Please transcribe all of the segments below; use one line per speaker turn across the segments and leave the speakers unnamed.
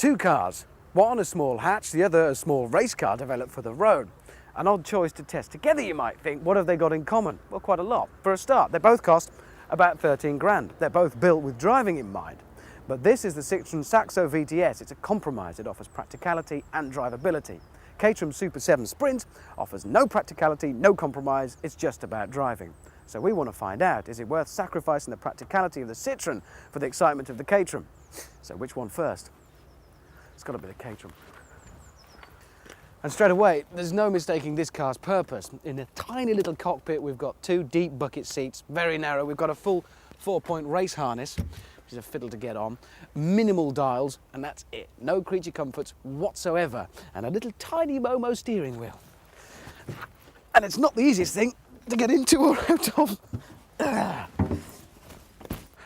Two cars, one a small hatch, the other a small race car developed for the road. An odd choice to test together, you might think. What have they got in common? Well, quite a lot. For a start, they both cost about 13 grand. They're both built with driving in mind. But this is the Citroen Saxo VTS. It's a compromise. It offers practicality and drivability. Caterham Super 7 Sprint offers no practicality, no compromise. It's just about driving. So we want to find out, is it worth sacrificing the practicality of the Citroen for the excitement of the Caterham? So which one first? It's got to be the Caterham. And straight away, there's no mistaking this car's purpose. In a tiny little cockpit, we've got two deep bucket seats, very narrow. We've got a full 4-point race harness, which is a fiddle to get on, minimal dials, and that's it. No creature comforts whatsoever, and a little tiny Momo steering wheel. And it's not the easiest thing to get into or out of.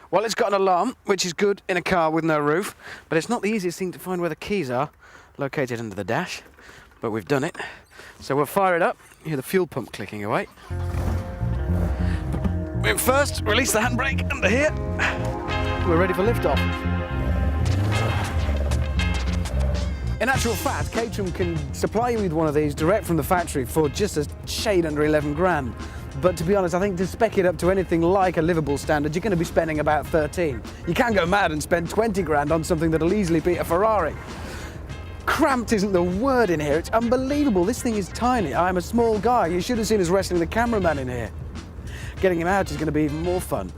Well, it's got an alarm, which is good in a car with no roof, but it's not the easiest thing to find where the keys are, located under the dash. But we've done it. So we'll fire it up. You hear the fuel pump clicking away. We'll first release the handbrake under here. We're ready for liftoff. In actual fact, Caterham can supply you with one of these direct from the factory for just a shade under 11 grand. But to be honest, I think to spec it up to anything like a livable standard, you're going to be spending about 13. You can go mad and spend 20 grand on something that'll easily beat a Ferrari. Cramped isn't the word in here. It's unbelievable. This thing is tiny. I'm a small guy. You should have seen us wrestling the cameraman in here. Getting him out is going to be even more fun.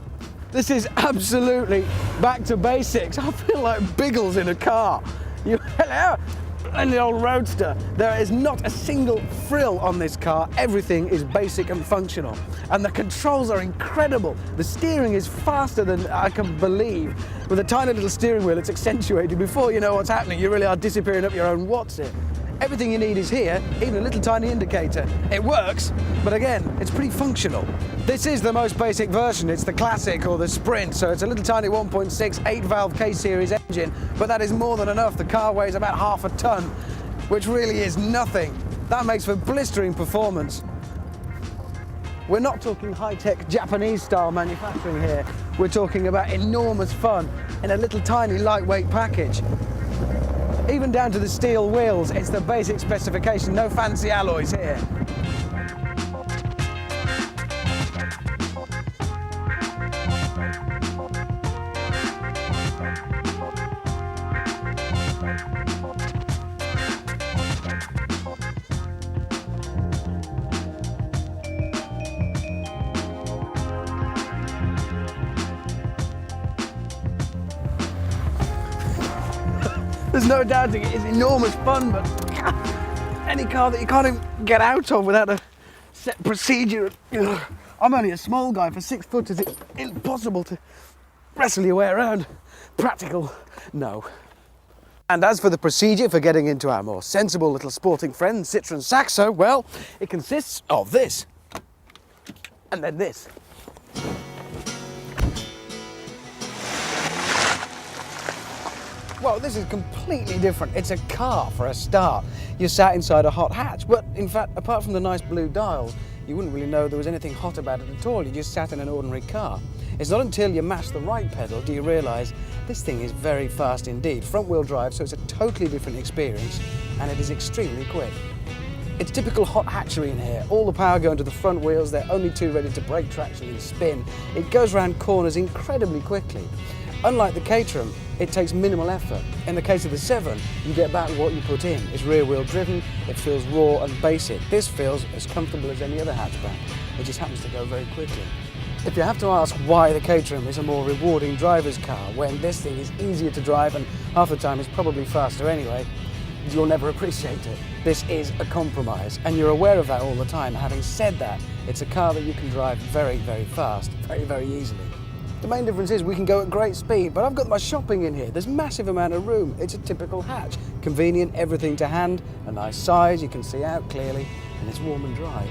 This is absolutely back to basics. I feel like Biggles in a car. Hello? And the old Roadster. There is not a single frill on this car. Everything is basic and functional. And the controls are incredible. The steering is faster than I can believe. With a tiny little steering wheel, it's accentuated. Before you know what's happening, you really are disappearing up your own what's-it. Everything you need is here, even a little tiny indicator. It works, but again, it's pretty functional. This is the most basic version. It's the Classic or the Sprint, so it's a little tiny 1.6 8-valve K-series engine, but that is more than enough. The car weighs about half a ton, which really is nothing. That makes for blistering performance. We're not talking high-tech Japanese-style manufacturing here. We're talking about enormous fun in a little tiny lightweight package. Even down to the steel wheels, it's the basic specification, no fancy alloys here. There's no doubting it is enormous fun, but any car that you can't even get out of without a set procedure. I'm only a small guy. For 6 footers, it's impossible to wrestle your way around. Practical, no. And as for the procedure for getting into our more sensible little sporting friend, Citroen Saxo, well, it consists of this, and then this. Well, this is completely different. It's a car for a start. You're sat inside a hot hatch, but in fact, apart from the nice blue dials, you wouldn't really know there was anything hot about it at all. You just sat in an ordinary car. It's not until you mash the right pedal do you realise this thing is very fast indeed. Front-wheel drive, so it's a totally different experience, and it is extremely quick. It's typical hot hatchery in here. All the power going to the front wheels, they're only too ready to brake traction and spin. It goes around corners incredibly quickly. Unlike the Caterham, it takes minimal effort. In the case of the 7, you get back what you put in. It's rear-wheel driven, it feels raw and basic. This feels as comfortable as any other hatchback. It just happens to go very quickly. If you have to ask why the Caterham is a more rewarding driver's car when this thing is easier to drive and half the time is probably faster anyway, you'll never appreciate it. This is a compromise, and you're aware of that all the time. Having said that, it's a car that you can drive very, very fast, very, very easily. The main difference is we can go at great speed, but I've got my shopping in here. There's a massive amount of room. It's a typical hatch. Convenient, everything to hand, a nice size, you can see out clearly, and it's warm and dry.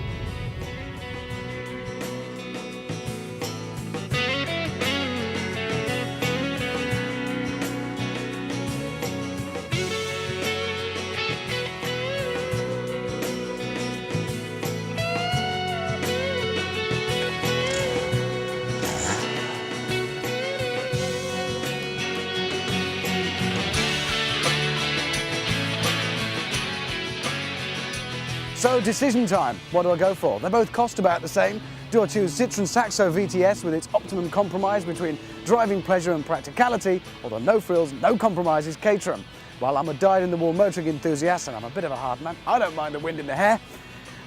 So decision time, what do I go for? They both cost about the same. Do I choose Citroen Saxo VTS with its optimum compromise between driving pleasure and practicality, or the no frills, no compromises Caterham? Well, I'm a dyed-in-the-wool motoring enthusiast and I'm a bit of a hard man. I don't mind the wind in the hair,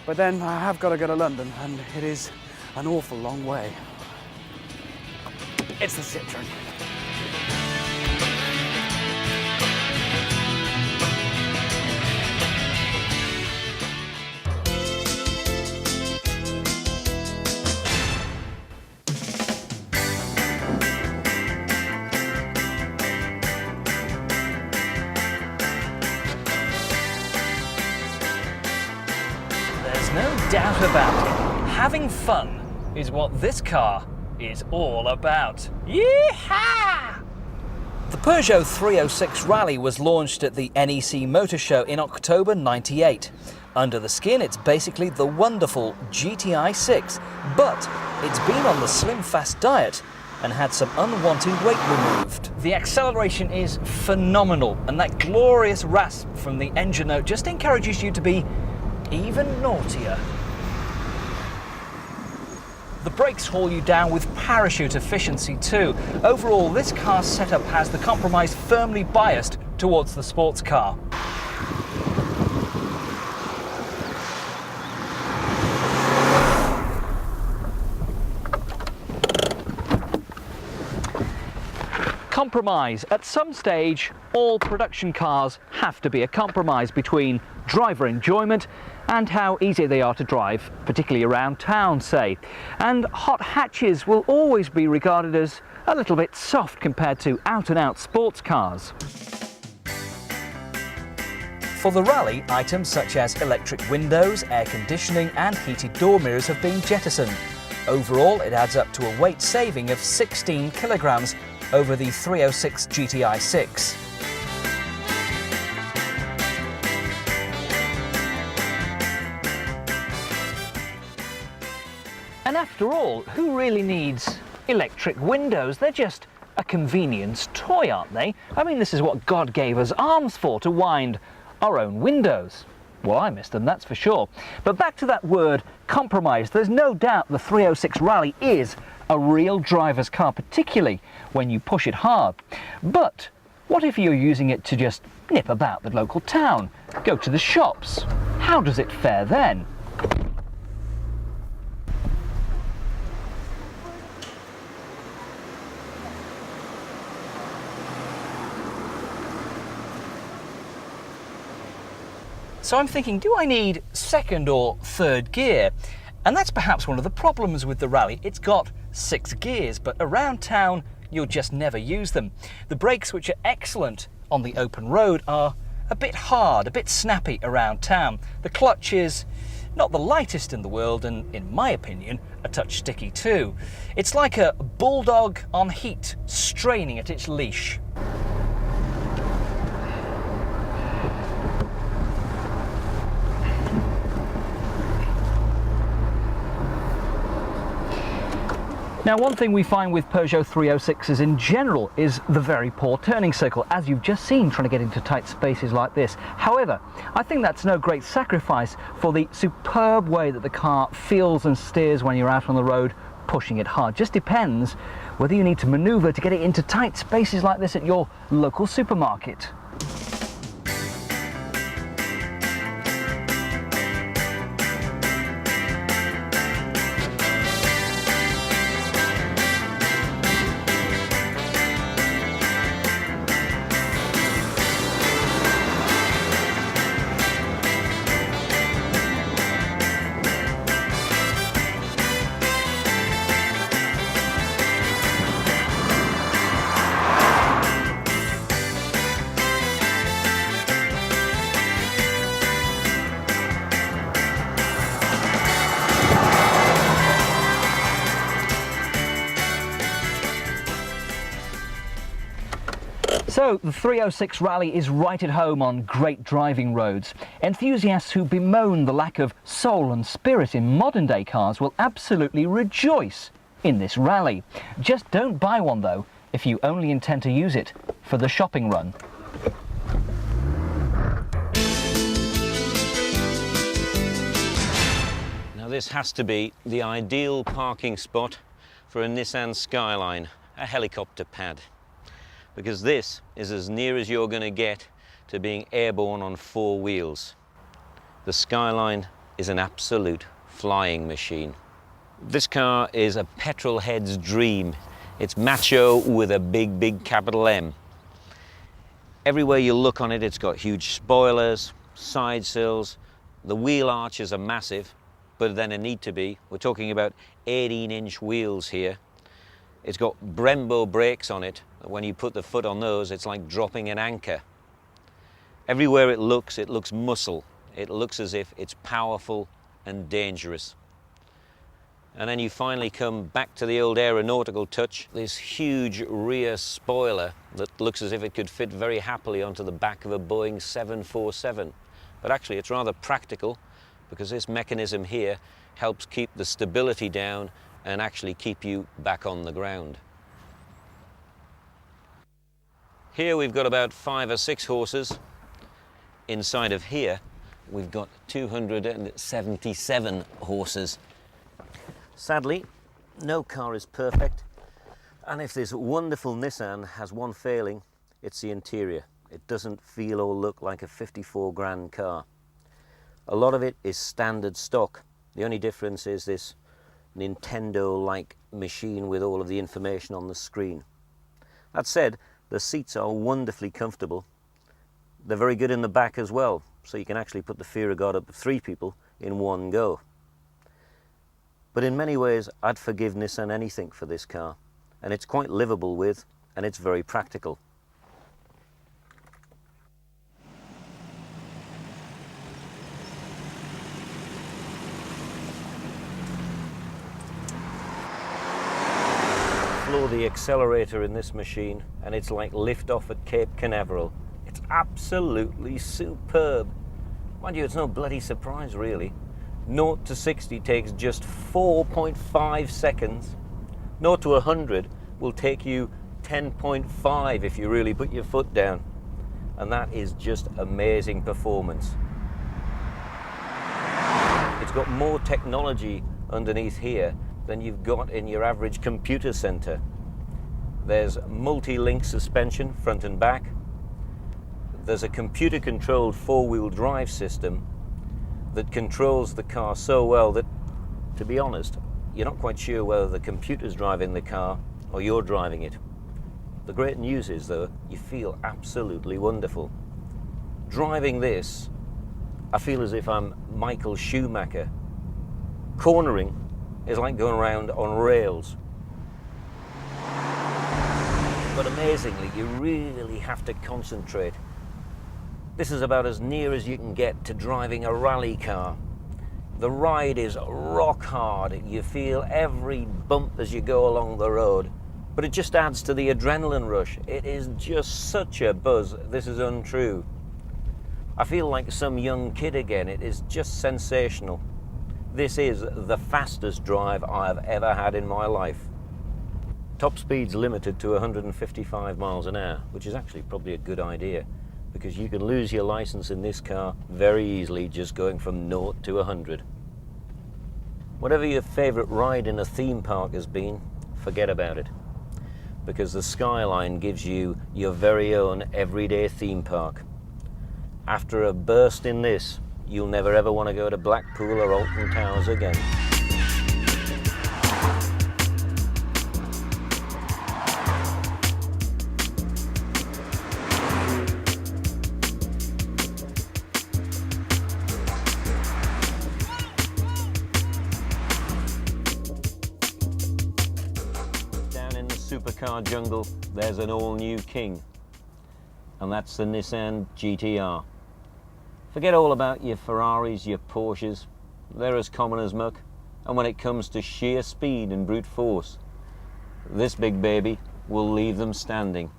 but then I have got to go to London and it is an awful long way. It's the Citroen.
No doubt about it. Having fun is what this car is all about. Yeehaw! The Peugeot 306 Rally was launched at the NEC Motor Show in October '98. Under the skin, it's basically the wonderful GTI 6, but it's been on the slim fast diet and had some unwanted weight removed. The acceleration is phenomenal, and that glorious rasp from the engine note just encourages you to be even naughtier. The brakes haul you down with parachute efficiency too. Overall, this car's setup has the compromise firmly biased towards the sports car. Compromise. At some stage, all production cars have to be a compromise between driver enjoyment and how easy they are to drive, particularly around town, say. And hot hatches will always be regarded as a little bit soft compared to out-and-out sports cars. For the Rally, items such as electric windows, air conditioning and heated door mirrors have been jettisoned. Overall, it adds up to a weight saving of 16 kilograms over the 306 GTI 6. And after all, who really needs electric windows? They're just a convenience toy, aren't they? I mean, this is what God gave us arms for, to wind our own windows. Well, I missed them, that's for sure. But back to that word, compromise. There's no doubt the 306 Rally is a real driver's car, particularly when you push it hard. But what if you're using it to just nip about the local town, go to the shops? How does it fare then? So I'm thinking, do I need second or third gear? And that's perhaps one of the problems with the Rally. It's got 6 gears, but around town you'll just never use them. The brakes, which are excellent on the open road, are a bit hard, a bit snappy around town. The clutch is not the lightest in the world and, in my opinion, a touch sticky too. It's like a bulldog on heat, straining at its leash. Now, one thing we find with Peugeot 306s in general is the very poor turning circle, as you've just seen trying to get into tight spaces like this. However, I think that's no great sacrifice for the superb way that the car feels and steers when you're out on the road pushing it hard. Just depends whether you need to maneuver to get it into tight spaces like this at your local supermarket. So, the 306 Rally is right at home on great driving roads. Enthusiasts who bemoan the lack of soul and spirit in modern day cars will absolutely rejoice in this Rally. Just don't buy one though, if you only intend to use it for the shopping run.
this has to be the ideal parking spot for a Nissan Skyline, a helicopter pad, because this is as near as you're going to get to being airborne on four wheels. The Skyline is an absolute flying machine. This car is a petrol head's dream. It's macho with a big, big capital M. Everywhere you look on it, it's got huge spoilers, side sills. The wheel arches are massive, but then a need to be. We're talking about 18-inch wheels here. It's got Brembo brakes on it. When you put the foot on those, it's like dropping an anchor. Everywhere it looks muscle. It looks as if it's powerful and dangerous. And then you finally come back to the old aeronautical touch, this huge rear spoiler that looks as if it could fit very happily onto the back of a Boeing 747. But actually it's rather practical, because this mechanism here helps keep the stability down and actually keep you back on the ground. Here we've got about 5 or 6 horses. Inside of here we've got 277 horses. Sadly, no car is perfect, and if this wonderful Nissan has one failing, it's the interior. It doesn't feel or look like a 54 grand car. A lot of it is standard stock. The only difference is this Nintendo-like machine with all of the information on the screen. That said, the seats are wonderfully comfortable. They're very good in the back as well, so you can actually put the fear of God up to 3 people in one go. But in many ways, I'd forgive Nissan anything for this car, and it's quite livable with, and it's very practical. Floor the accelerator in this machine, and it's like lift-off at Cape Canaveral. It's absolutely superb. Mind you, it's no bloody surprise, really. 0 to 60 takes just 4.5 seconds. 0 to 100 will take you 10.5 if you really put your foot down. And that is just amazing performance. It's got more technology underneath here than you've got in your average computer center. There's multi-link suspension front and back. There's a computer-controlled four-wheel drive system that controls the car so well that, to be honest, you're not quite sure whether the computer's driving the car or you're driving it. The great news is, though, you feel absolutely wonderful. Driving this, I feel as if I'm Michael Schumacher. Cornering is like going around on rails. But amazingly, you really have to concentrate. This is about as near as you can get to driving a rally car. The ride is rock hard. You feel every bump as you go along the road, but it just adds to the adrenaline rush. It is just such a buzz. This is untrue. I feel like some young kid again. It is just sensational. This is the fastest drive I have ever had in my life. Top speed's limited to 155 miles an hour, which is actually probably a good idea, because you can lose your license in this car very easily just going from 0 to 100. Whatever your favorite ride in a theme park has been, forget about it, because the Skyline gives you your very own everyday theme park. After a burst in this, you'll never ever want to go to Blackpool or Alton Towers again. Supercar jungle, there's an all-new king, and that's the Nissan GTR. Forget all about your Ferraris, your Porsches. They're as common as muck, and when it comes to sheer speed and brute force, this big baby will leave them standing.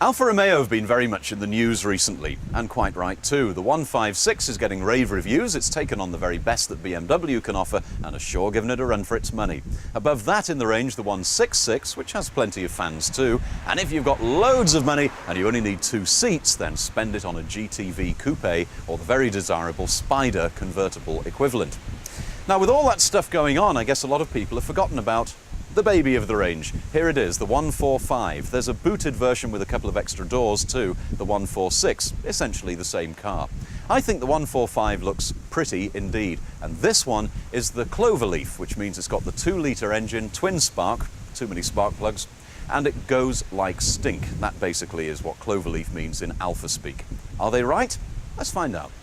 Alfa Romeo have been very much in the news recently, and quite right too. The 156 is getting rave reviews, it's taken on the very best that BMW can offer and has sure given it a run for its money. Above that in the range, the 166, which has plenty of fans too, and if you've got loads of money and you only need 2 seats, then spend it on a GTV coupe or the very desirable Spider convertible equivalent. Now with all that stuff going on, I guess a lot of people have forgotten about the baby of the range. Here it is, the 145. There's a booted version with a couple of extra doors too, the 146, essentially the same car. I think the 145 looks pretty indeed, and this one is the Cloverleaf, which means it's got the 2-litre engine, twin spark, too many spark plugs, and it goes like stink. That basically is what Cloverleaf means in Alfa speak. Are they right? Let's find out.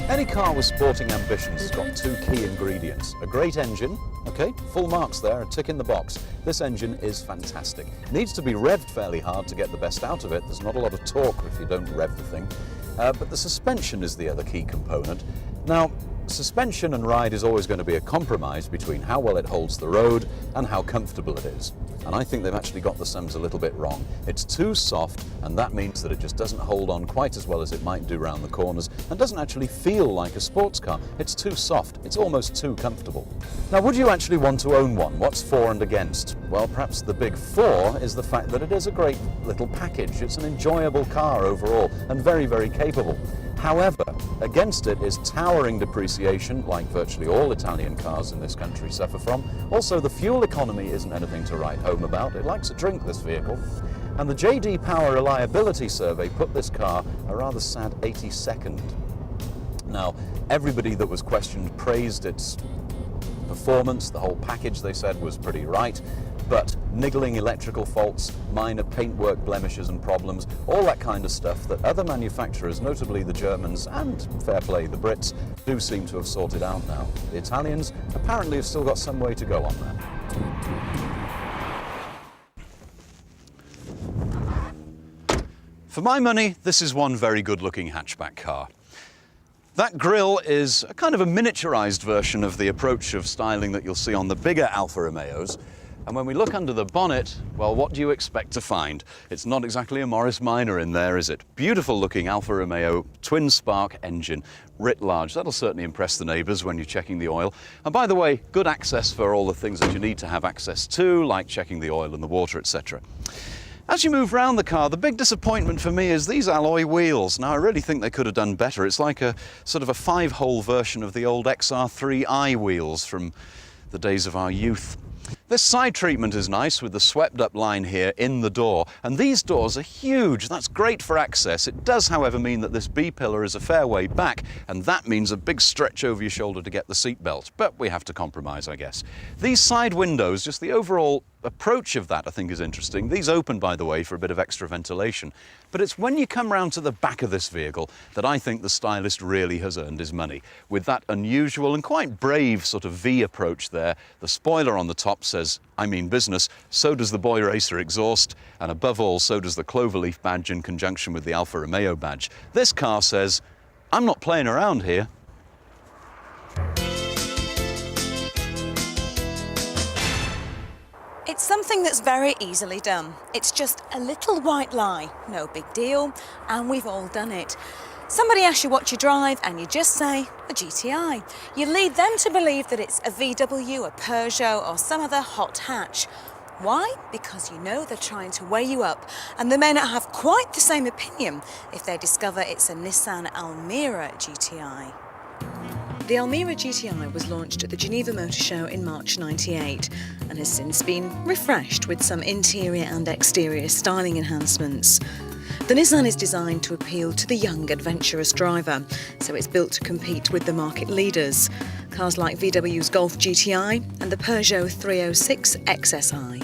Any car with sporting ambitions has got 2 key ingredients. A great engine, okay, full marks there, a tick in the box. This engine is fantastic. Needs to be revved fairly hard to get the best out of it. There's not a lot of torque if you don't rev the thing. But the suspension is the other key component. Now, suspension and ride is always going to be a compromise between how well it holds the road and how comfortable it is. And I think they've actually got the sums a little bit wrong. It's too soft, and that means that it just doesn't hold on quite as well as it might do round the corners and doesn't actually feel like a sports car. It's too soft. It's almost too comfortable. Now, would you actually want to own one? What's for and against? Well, perhaps the big for is the fact that it is a great little package. It's an enjoyable car overall and very, very capable. However, against it is towering depreciation, like virtually all Italian cars in this country suffer from. Also, the fuel economy isn't anything to write home about. It likes a drink, this vehicle. And the JD Power Reliability Survey put this car a rather sad 82nd. Now, everybody that was questioned praised its performance. The whole package, they said, was pretty right. But niggling electrical faults, minor paintwork blemishes and problems, all that kind of stuff that other manufacturers, notably the Germans and, fair play, the Brits, do seem to have sorted out now. The Italians apparently have still got some way to go on that. For my money, this is one very good-looking hatchback car. That grille is a kind of a miniaturized version of the approach of styling that you'll see on the bigger Alfa Romeos. And when we look under the bonnet, well, what do you expect to find? It's not exactly a Morris Minor in there, is it? Beautiful looking Alfa Romeo twin spark engine, writ large. That'll certainly impress the neighbours when you're checking the oil. And by the way, good access for all the things that you need to have access to, like checking the oil and the water, etc. As you move around the car, the big disappointment for me is these alloy wheels. Now, I really think they could have done better. It's like a sort of a 5-hole version of the old XR3i wheels from the days of our youth. This side treatment is nice with the swept up line here in the door, and these doors are huge. That's great for access. It does, however, mean that this B-pillar is a fair way back, and that means a big stretch over your shoulder to get the seatbelt, but we have to compromise, I guess. These side windows, just the overall approach of that, I think, is interesting. These open, by the way, for a bit of extra ventilation. But it's when you come round to the back of this vehicle that I think the stylist really has earned his money. With that unusual and quite brave sort of V approach there, the spoiler on the top says, "I mean business," so does the Boy Racer exhaust, and above all, so does the Cloverleaf badge in conjunction with the Alfa Romeo badge. This car says, "I'm not playing around here."
It's something that's very easily done. It's just a little white lie, no big deal, and we've all done it. Somebody asks you what you drive and you just say, a GTI. You lead them to believe that it's a VW, a Peugeot or some other hot hatch. Why? Because you know they're trying to weigh you up, and they may not have quite the same opinion if they discover it's a Nissan Almera GTI. The Almera GTI was launched at the Geneva Motor Show in March '98 and has since been refreshed with some interior and exterior styling enhancements. The Nissan is designed to appeal to the young, adventurous driver, so it's built to compete with the market leaders, cars like VW's Golf GTI and the Peugeot 306 XSI.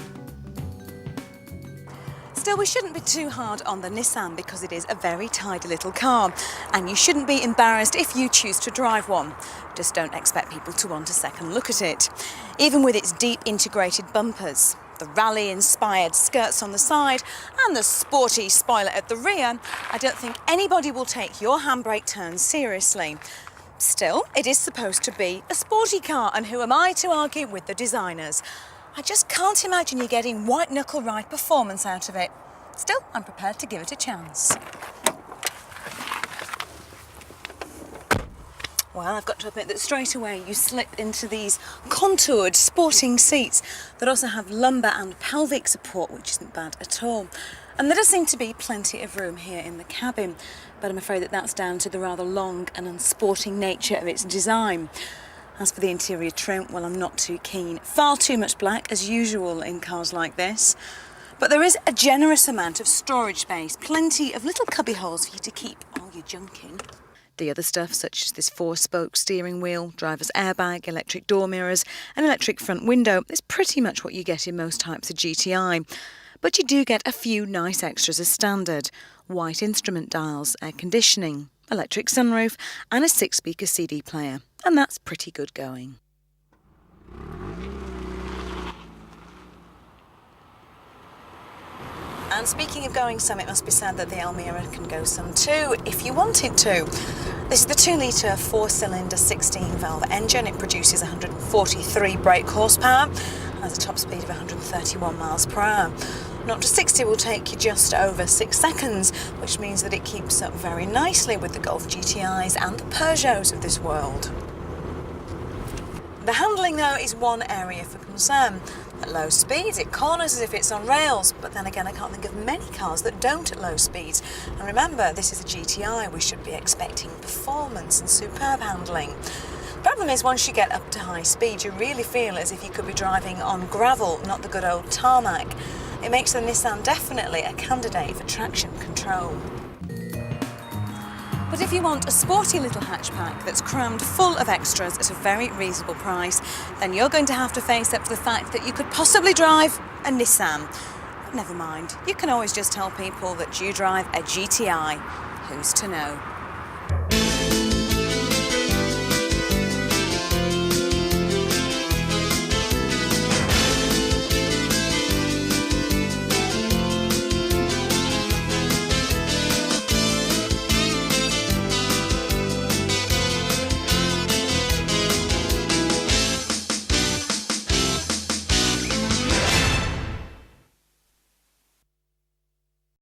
Still, we shouldn't be too hard on the Nissan because it is a very tidy little car, and you shouldn't be embarrassed if you choose to drive one. Just don't expect people to want a second look at it. Even with its deep integrated bumpers, the rally-inspired skirts on the side and the sporty spoiler at the rear, I don't think anybody will take your handbrake turns seriously. Still, it is supposed to be a sporty car, and who am I to argue with the designers? I just can't imagine you getting white-knuckle ride performance out of it. Still, I'm prepared to give it a chance. Well, I've got to admit that straight away you slip into these contoured sporting seats that also have lumbar and pelvic support, which isn't bad at all. And there does seem to be plenty of room here in the cabin, but I'm afraid that that's down to the rather long and unsporting nature of its design. As for the interior trim, well, I'm not too keen. Far too much black, as usual in cars like this. But there is a generous amount of storage space, plenty of little cubby holes for you to keep all your junk in. The other stuff, such as this 4-spoke steering wheel, driver's airbag, electric door mirrors, and electric front window, is pretty much what you get in most types of GTI. But you do get a few nice extras as standard. White instrument dials, air conditioning, electric sunroof, and a 6-speaker CD player. And that's pretty good going. And speaking of going some, it must be said that the Almera can go some too, if you wanted to. This is the 2-litre 4-cylinder 16-valve engine. It produces 143 brake horsepower and has a top speed of 131 miles per hour. 0 to 60 will take you just over 6 seconds, which means that it keeps up very nicely with the Golf GTIs and the Peugeots of this world. The handling, though, is one area for concern. At low speeds, it corners as if it's on rails, but then again, I can't think of many cars that don't at low speeds. And remember, this is a GTI. We should be expecting performance and superb handling. The problem is, once you get up to high speed, you really feel as if you could be driving on gravel, not the good old tarmac. It makes the Nissan definitely a candidate for traction control. But if you want a sporty little hatchback that's crammed full of extras at a very reasonable price, then you're going to have to face up to the fact that you could possibly drive a Nissan. But never mind, you can always just tell people that you drive a GTI. Who's to know?